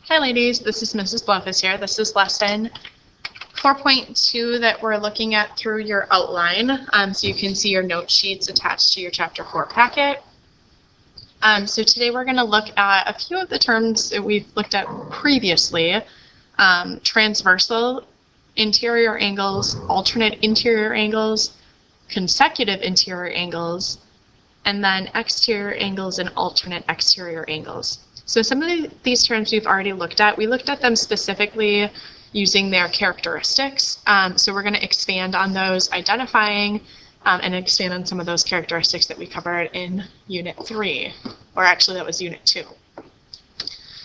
Hi ladies, this is Mrs. Blaufuss here. This is lesson 4.2 that we're looking at through your outline. So you can see your note sheets attached to your chapter 4 packet. So today we're going to look at a few of the terms that we've looked at previously. Transversal interior angles, alternate interior angles, consecutive interior angles, and then exterior angles and alternate exterior angles. So some of these terms we've already looked at. We looked at them specifically using their characteristics. So we're going to expand on those, identifying and expand on some of those characteristics that we covered in Unit 3, or actually that was Unit 2.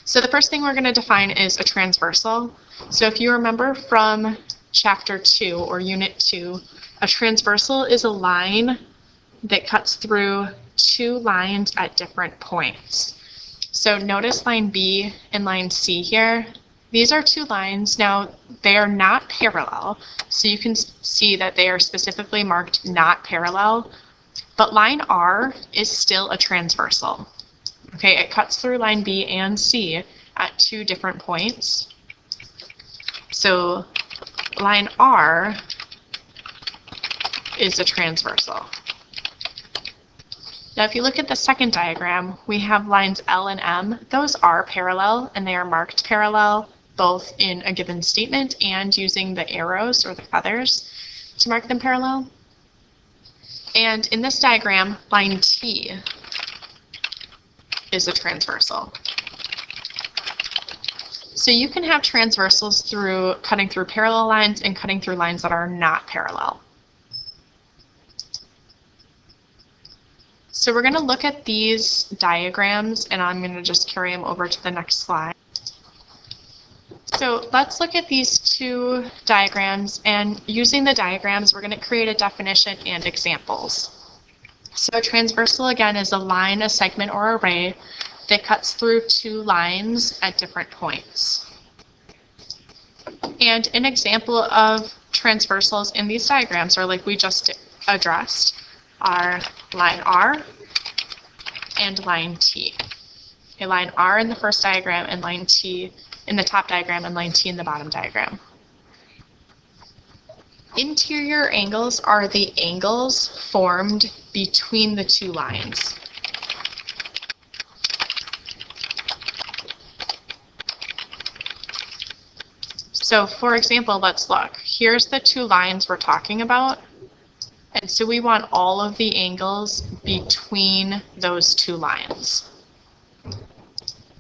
So the first thing we're going to define is a transversal. So if you remember from Chapter 2 or Unit 2, a transversal is a line that cuts through two lines at different points. So notice line B and line C here. These are two lines. Now, they are not parallel, so you can see that they are specifically marked not parallel, but line R is still a transversal. Okay, it cuts through line B and C at two different points. So line R is a transversal. Now, if you look at the second diagram, we have lines L and M. Those are parallel, and they are marked parallel, both in a given statement and using the arrows or the feathers to mark them parallel. And in this diagram, line T is a transversal. So you can have transversals through cutting through parallel lines and cutting through lines that are not parallel. So we're going to look at these diagrams, and I'm going to just carry them over to the next slide. So let's look at these two diagrams, and using the diagrams, we're going to create a definition and examples. So a transversal, again, is a line, a segment, or a ray that cuts through two lines at different points. And an example of transversals in these diagrams, or like we just addressed, are line R and line T. Okay, line R in the first diagram and line T in the top diagram and line T in the bottom diagram. Interior angles are the angles formed between the two lines. So for example, let's look. Here's the two lines we're talking about. And so we want all of the angles between those two lines.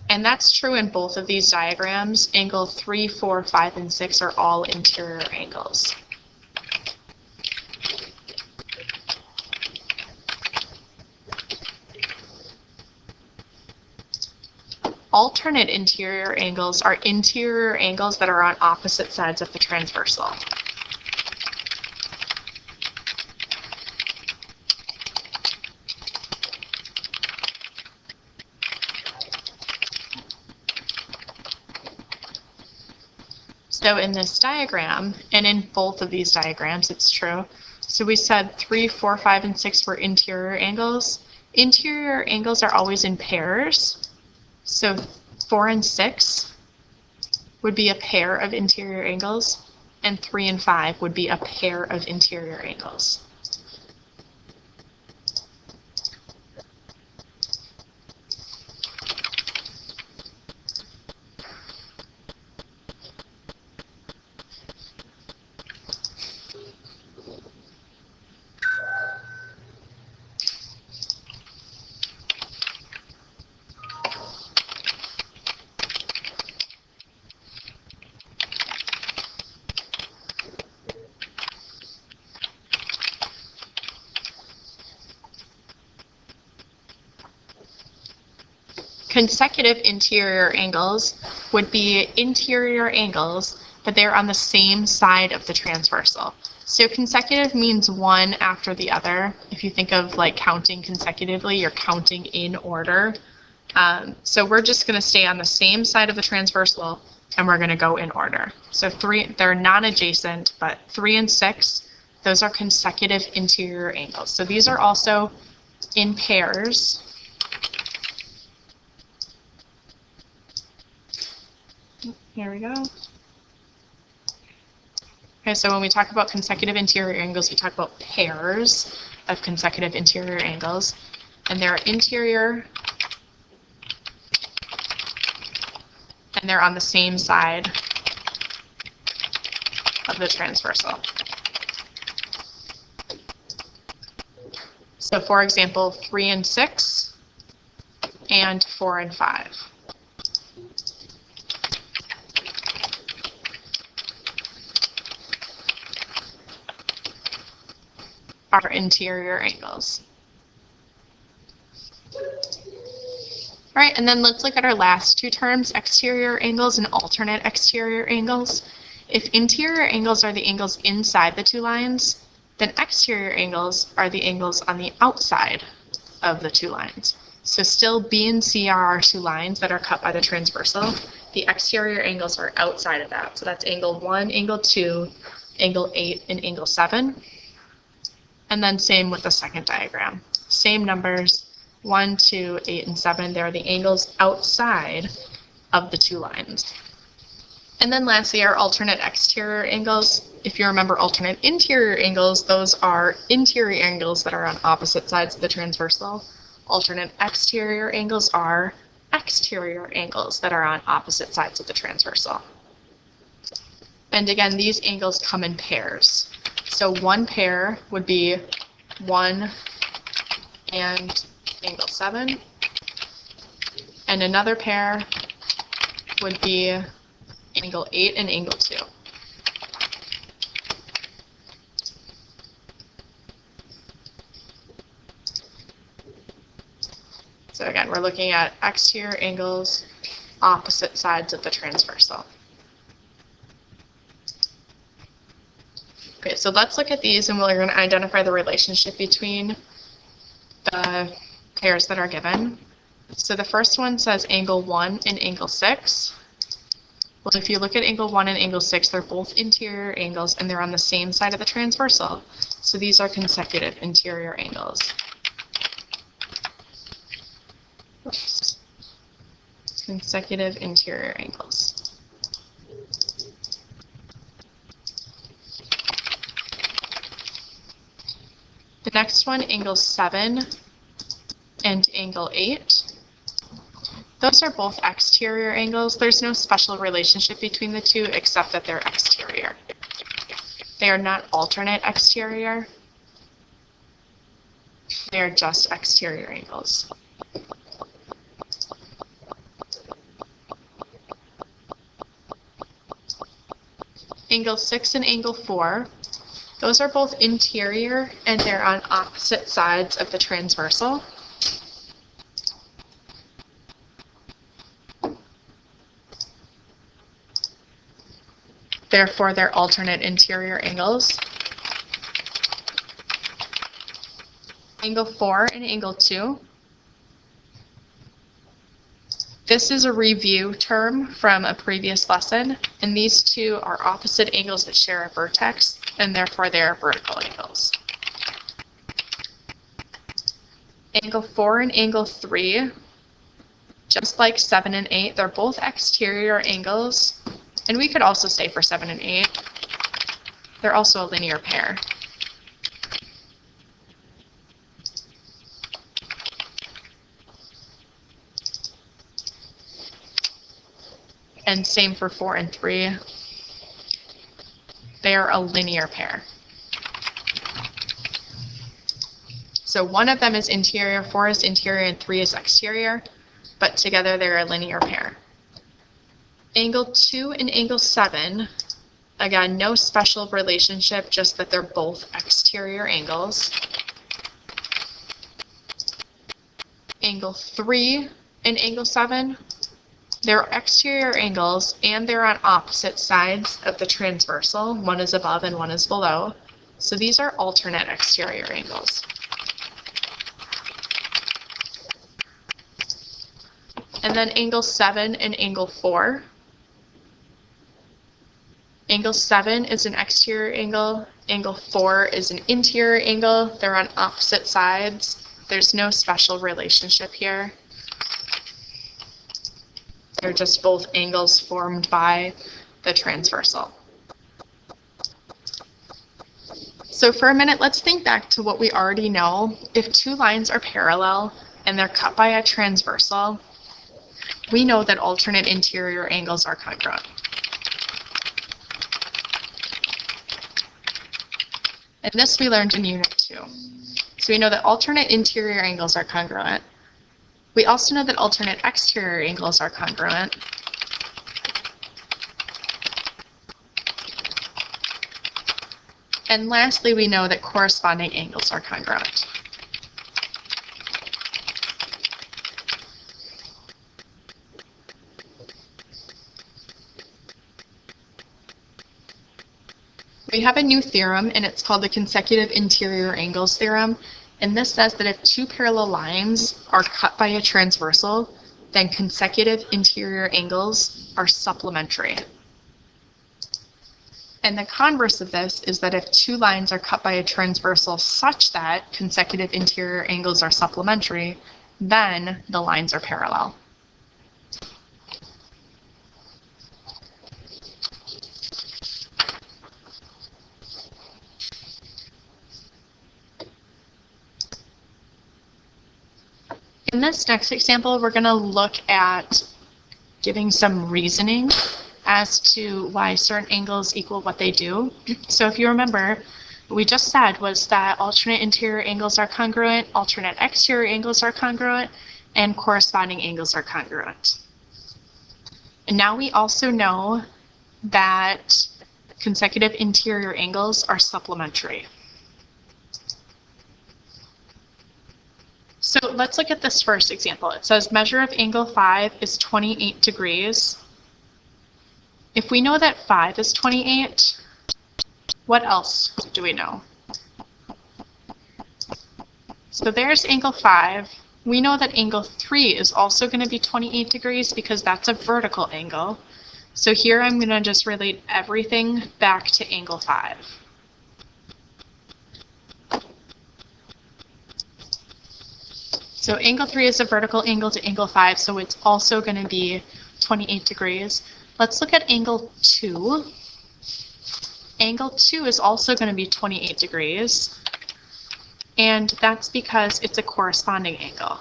And that's true in both of these diagrams. Angle 3, 4, 5, and 6 are all interior angles. Alternate interior angles are interior angles that are on opposite sides of the transversal. So in this diagram, and in both of these diagrams, it's true. So we said 3, 4, 5, and 6 were interior angles. Interior angles are always in pairs. So 4 and 6 would be a pair of interior angles, and 3 and 5 would be a pair of interior angles. Consecutive interior angles would be interior angles, but they're on the same side of the transversal. So consecutive means one after the other. If you think of like counting consecutively, you're counting in order. So we're just going to stay on the same side of the transversal, and we're going to go in order. So they're non-adjacent, but 3 and 6, those are consecutive interior angles. So these are also in pairs. Here we go. Okay, so when we talk about consecutive interior angles, we talk about pairs of consecutive interior angles, and they're interior, and they're on the same side of the transversal. So for example, 3 and 6 and 4 and 5. Are interior angles. All right, and then let's look at our last two terms, exterior angles and alternate exterior angles. If interior angles are the angles inside the two lines, then exterior angles are the angles on the outside of the two lines. So still B and C are our two lines that are cut by the transversal. The exterior angles are outside of that. So that's angle 1, angle 2, angle 8, and angle 7. And then same with the second diagram. Same numbers, 1, 2, 8, and 7. They're the angles outside of the two lines. And then lastly, our alternate exterior angles. If you remember alternate interior angles, those are interior angles that are on opposite sides of the transversal. Alternate exterior angles are exterior angles that are on opposite sides of the transversal. And again, these angles come in pairs. So one pair would be 1 and angle 7, and another pair would be angle 8 and angle 2. So again, we're looking at exterior angles, opposite sides of the transversal. Okay, so let's look at these and we're going to identify the relationship between the pairs that are given. So the first one says angle 1 and angle 6. Well, if you look at angle 1 and angle 6, they're both interior angles and they're on the same side of the transversal. So these are consecutive interior angles. Oops. Consecutive interior angles. The next one, angle 7 and angle 8. Those are both exterior angles. There's no special relationship between the two except that they're exterior. They are not alternate exterior. They are just exterior angles. Angle 6 and angle 4. Those are both interior and they're on opposite sides of the transversal. Therefore, they're alternate interior angles. Angle 4 and angle 2. This is a review term from a previous lesson, and these two are opposite angles that share a vertex, and therefore they are vertical angles. Angle 4 and angle 3, just like 7 and 8, they're both exterior angles, and we could also say for 7 and 8, they're also a linear pair. And same for 4 and 3. They are a linear pair. So one of them is interior, 4 is interior, and 3 is exterior, but together they're a linear pair. Angle 2 and angle 7, again, no special relationship, just that they're both exterior angles. Angle 3 and angle 7, they're exterior angles and they're on opposite sides of the transversal. One is above and one is below. So these are alternate exterior angles. And then angle 7 and angle 4. Angle 7 is an exterior angle. Angle 4 is an interior angle. They're on opposite sides. There's no special relationship here. They're just both angles formed by the transversal. So for a minute, let's think back to what we already know. If two lines are parallel and they're cut by a transversal, we know that alternate interior angles are congruent. And this we learned in Unit 2. So we know that alternate interior angles are congruent. We also know that alternate exterior angles are congruent. And lastly, we know that corresponding angles are congruent. We have a new theorem, and it's called the consecutive interior angles theorem. And this says that if two parallel lines are cut by a transversal, then consecutive interior angles are supplementary. And the converse of this is that if two lines are cut by a transversal such that consecutive interior angles are supplementary, then the lines are parallel. In this next example, we're going to look at giving some reasoning as to why certain angles equal what they do. So if you remember, what we just said was that alternate interior angles are congruent, alternate exterior angles are congruent, and corresponding angles are congruent. And now we also know that consecutive interior angles are supplementary. So let's look at this first example. It says measure of angle 5 is 28 degrees. If we know that 5 is 28, what else do we know? So there's angle 5. We know that angle 3 is also going to be 28 degrees because that's a vertical angle. So here I'm going to just relate everything back to angle 5. So angle 3 is a vertical angle to angle 5, so it's also going to be 28 degrees. Let's look at angle 2. Angle 2 is also going to be 28 degrees, and that's because it's a corresponding angle.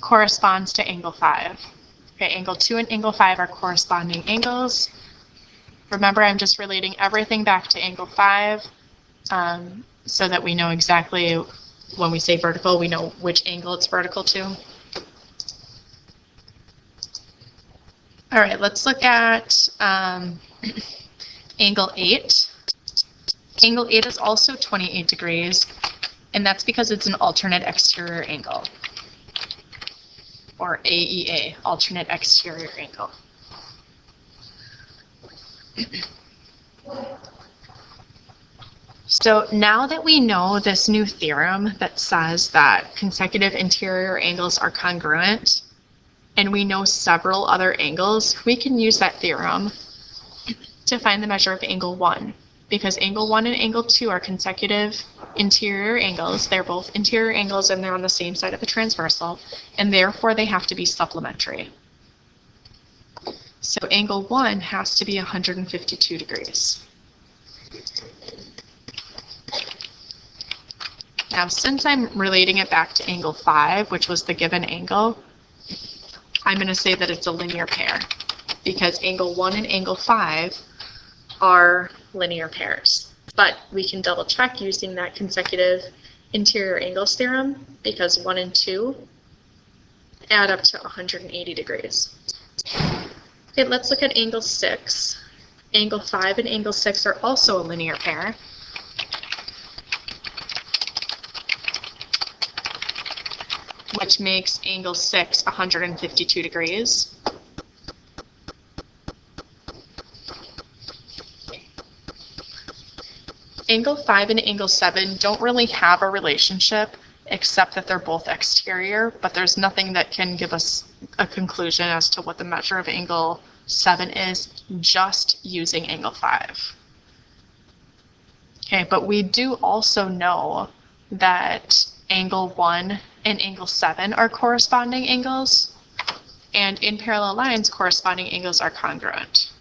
Corresponds to angle 5. Okay, angle 2 and angle 5 are corresponding angles. Remember, I'm just relating everything back to angle 5 so that we know exactly when we say vertical, we know which angle it's vertical to. All right, let's look at angle 8. Angle 8 is also 28 degrees, and that's because it's an alternate exterior angle, or AEA, alternate exterior angle. So now that we know this new theorem that says that consecutive interior angles are congruent, and we know several other angles, we can use that theorem to find the measure of angle 1, because angle 1 and angle 2 are consecutive interior angles. They're both interior angles and they're on the same side of the transversal, and therefore they have to be supplementary. So angle 1 has to be 152 degrees. Now, since I'm relating it back to angle 5, which was the given angle, I'm going to say that it's a linear pair, because angle 1 and angle 5 are linear pairs. But we can double check using that consecutive interior angles theorem, because 1 and 2 add up to 180 degrees. Okay, let's look at angle 6. Angle 5 and angle 6 are also a linear pair. Which makes angle 6 152 degrees. Angle 5 and angle 7 don't really have a relationship except that they're both exterior, but there's nothing that can give us a conclusion as to what the measure of angle 7 is just using angle 5. Okay, but we do also know that angle 1 and angle 7 are corresponding angles, and in parallel lines, corresponding angles are congruent.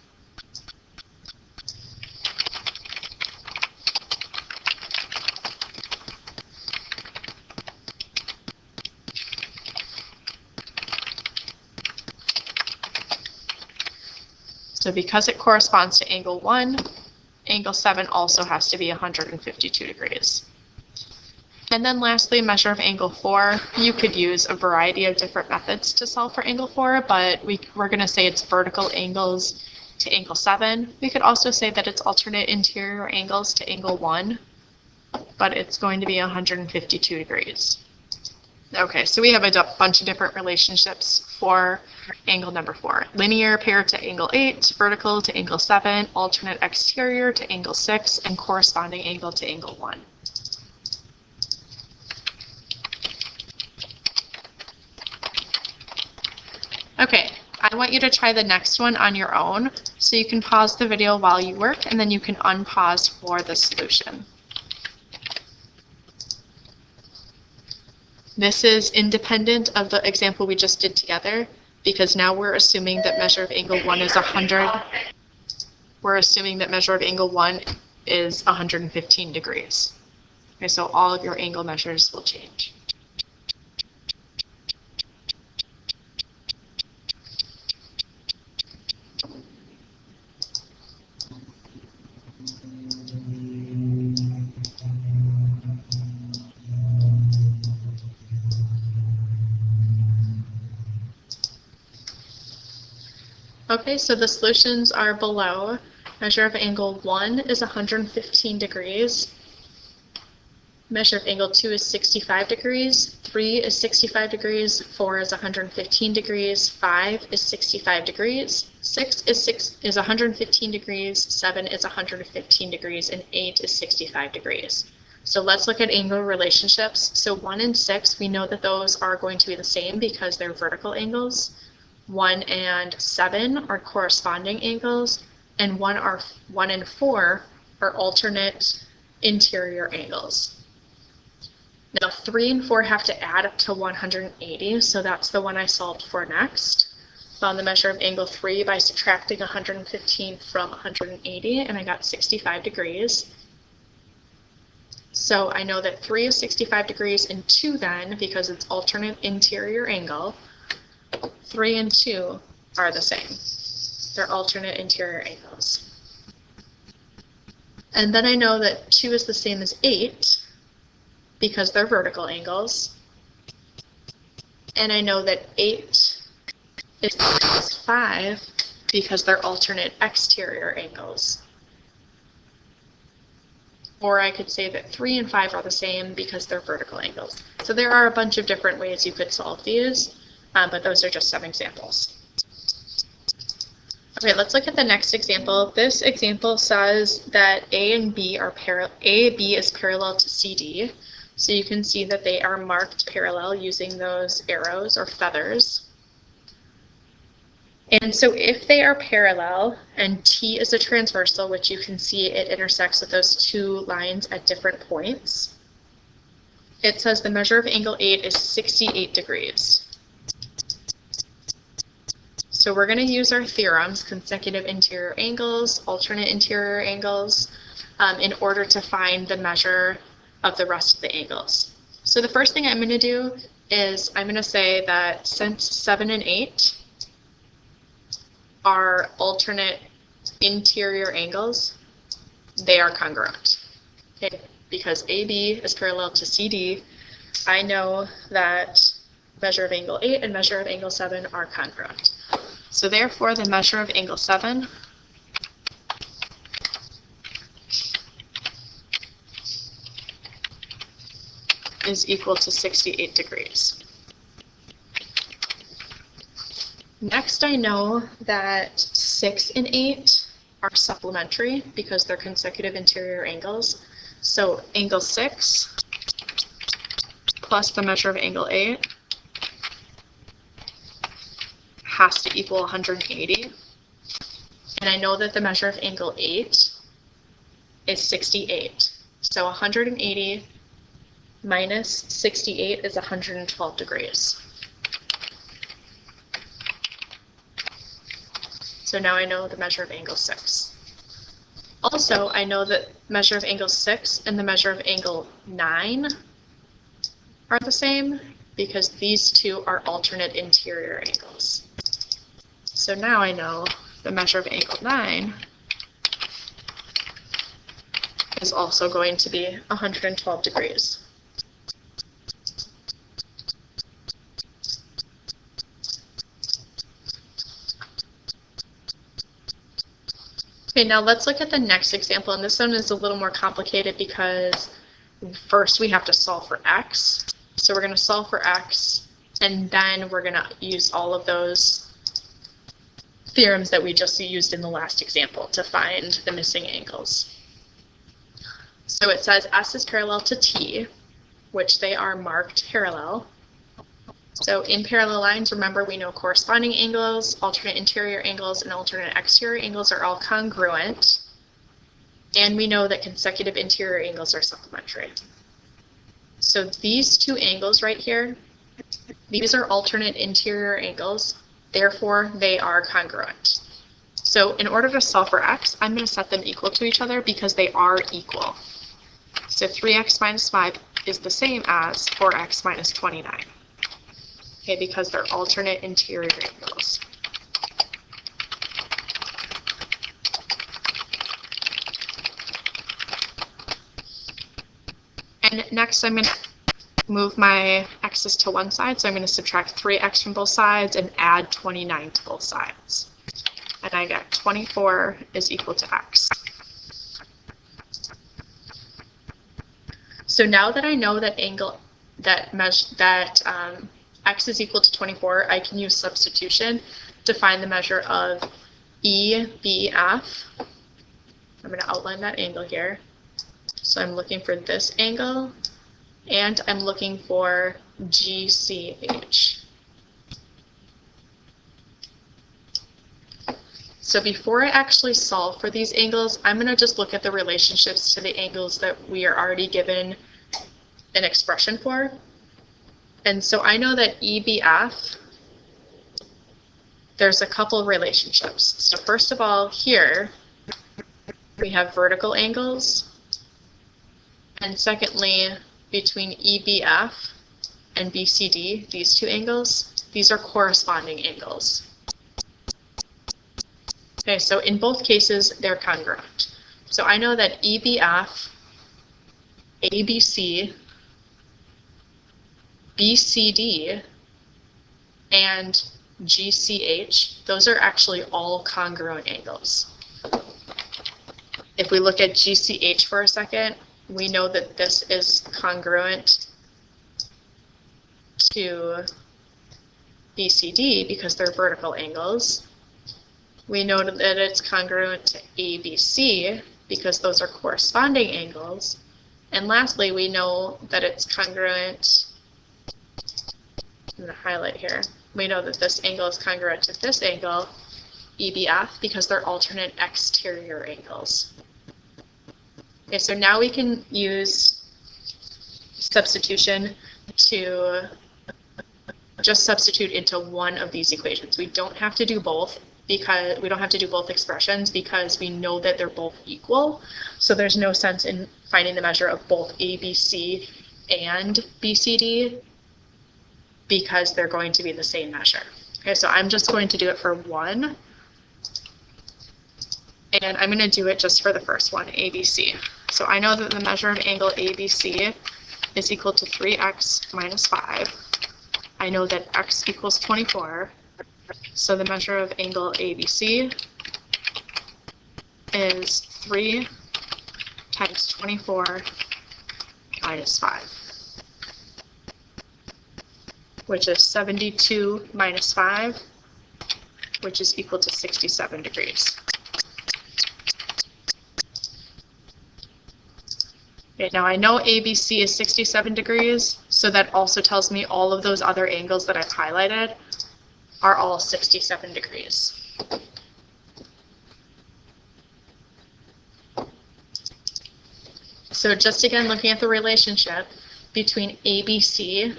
So because it corresponds to angle 1, angle 7 also has to be 152 degrees. And then lastly, measure of angle 4. You could use a variety of different methods to solve for angle 4, but we're going to say it's vertical angles to angle 7. We could also say that it's alternate interior angles to angle 1, but it's going to be 152 degrees. Okay, so we have a bunch of different relationships for angle number 4. Linear pair to angle 8, vertical to angle 7, alternate exterior to angle 6, and corresponding angle to angle 1. Okay, I want you to try the next one on your own, so you can pause the video while you work, and then you can unpause for the solution. This is independent of the example we just did together, because now we're assuming that measure of angle 1 is 100. We're assuming that measure of angle 1 is 115 degrees. Okay, so all of your angle measures will change. Okay, so the solutions are below. Measure of angle 1 is 115 degrees. Measure of angle 2 is 65 degrees. 3 is 65 degrees. 4 is 115 degrees. 5 is 65 degrees. 6 is 115 degrees. 7 is 115 degrees. And 8 is 65 degrees. So let's look at angle relationships. So 1 and 6, we know that those are going to be the same because they're vertical angles. 1 and 7 are corresponding angles, and 1 and 4 are alternate interior angles. Now 3 and 4 have to add up to 180, so that's the one I solved for next. Found the measure of angle 3 by subtracting 115 from 180, and I got 65 degrees. So I know that 3 is 65 degrees, and 2 then, because it's alternate interior angle, 3 and 2 are the same. They're alternate interior angles. And then I know that 2 is the same as 8 because they're vertical angles. And I know that 8 is 5 because they're alternate exterior angles. Or I could say that 3 and 5 are the same because they're vertical angles. So there are a bunch of different ways you could solve these. But those are just some examples. Okay, let's look at the next example. This example says that A and B is parallel to CD. So you can see that they are marked parallel using those arrows or feathers. And so if they are parallel and T is a transversal, which you can see it intersects with those two lines at different points, it says the measure of angle 8 is 68 degrees. So we're going to use our theorems, consecutive interior angles, alternate interior angles, in order to find the measure of the rest of the angles. So the first thing I'm going to do is I'm going to say that since 7 and 8 are alternate interior angles, they are congruent. Okay, because AB is parallel to CD, I know that measure of angle 8 and measure of angle 7 are congruent. So therefore, the measure of angle 7 is equal to 68 degrees. Next, I know that 6 and 8 are supplementary because they're consecutive interior angles. So angle 6 plus the measure of angle 8 has to equal 180. And I know that the measure of angle 8 is 68. So 180 minus 68 is 112 degrees. So now I know the measure of angle 6. Also, I know that measure of angle 6 and the measure of angle 9 are the same because these two are alternate interior angles. So now I know the measure of angle 9 is also going to be 112 degrees. Okay, now let's look at the next example, and this one is a little more complicated because first we have to solve for x. So we're going to solve for x, and then we're going to use all of those theorems that we just used in the last example to find the missing angles. So it says S is parallel to T, which they are marked parallel. So in parallel lines, remember we know corresponding angles, alternate interior angles, and alternate exterior angles are all congruent. And we know that consecutive interior angles are supplementary. So these two angles right here, these are alternate interior angles, therefore they are congruent. So in order to solve for x, I'm going to set them equal to each other because they are equal. So 3x minus 5 is the same as 4x minus 29. Okay, because they're alternate interior angles. And next I'm going to move my x's to one side, so I'm going to subtract 3x from both sides and add 29 to both sides. And I get 24 is equal to x. So now that I know that x is equal to 24, I can use substitution to find the measure of EBF. I'm going to outline that angle here. So I'm looking for this angle, and I'm looking for GCH. So before I actually solve for these angles, I'm going to just look at the relationships to the angles that we are already given an expression for. And so I know that EBF, there's a couple relationships. So first of all, here we have vertical angles. And secondly, between EBF and BCD, these two angles, these are corresponding angles. Okay, so in both cases, they're congruent. So I know that EBF, ABC, BCD, and GCH, those are actually all congruent angles. If we look at GCH for a second, we know that this is congruent to BCD because they're vertical angles. We know that it's congruent to ABC because those are corresponding angles. And lastly, we know that it's congruent, I'm going to highlight here, we know that this angle is congruent to this angle, EBF, because they're alternate exterior angles. Okay, so now we can use substitution to just substitute into one of these equations. We don't have to do both because we don't have to do both expressions because we know that they're both equal. So there's no sense in finding the measure of both ABC and BCD because they're going to be the same measure. Okay, so I'm just going to do it for one. And I'm going to do it just for the first one, ABC. So I know that the measure of angle ABC is equal to 3x minus 5. I know that x equals 24. So the measure of angle ABC is 3 times 24 minus 5, which is 72 minus 5, which is equal to 67 degrees. Okay, now I know ABC is 67 degrees, so that also tells me all of those other angles that I've highlighted are all 67 degrees. So just again, looking at the relationship between ABC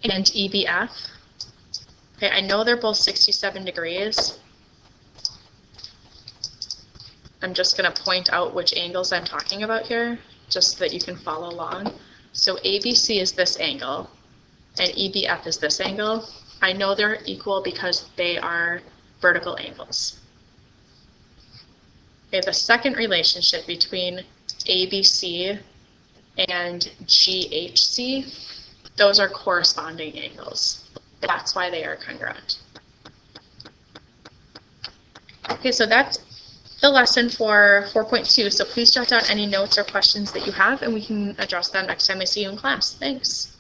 and EBF. Okay, I know they're both 67 degrees. I'm just going to point out which angles I'm talking about here, just so that you can follow along. So ABC is this angle, and EBF is this angle. I know they're equal because they are vertical angles. Okay, the second relationship between ABC and GHC, those are corresponding angles. That's why they are congruent. Okay, so that's the lesson for 4.2. So please jot down any notes or questions that you have, and we can address them next time I see you in class. Thanks.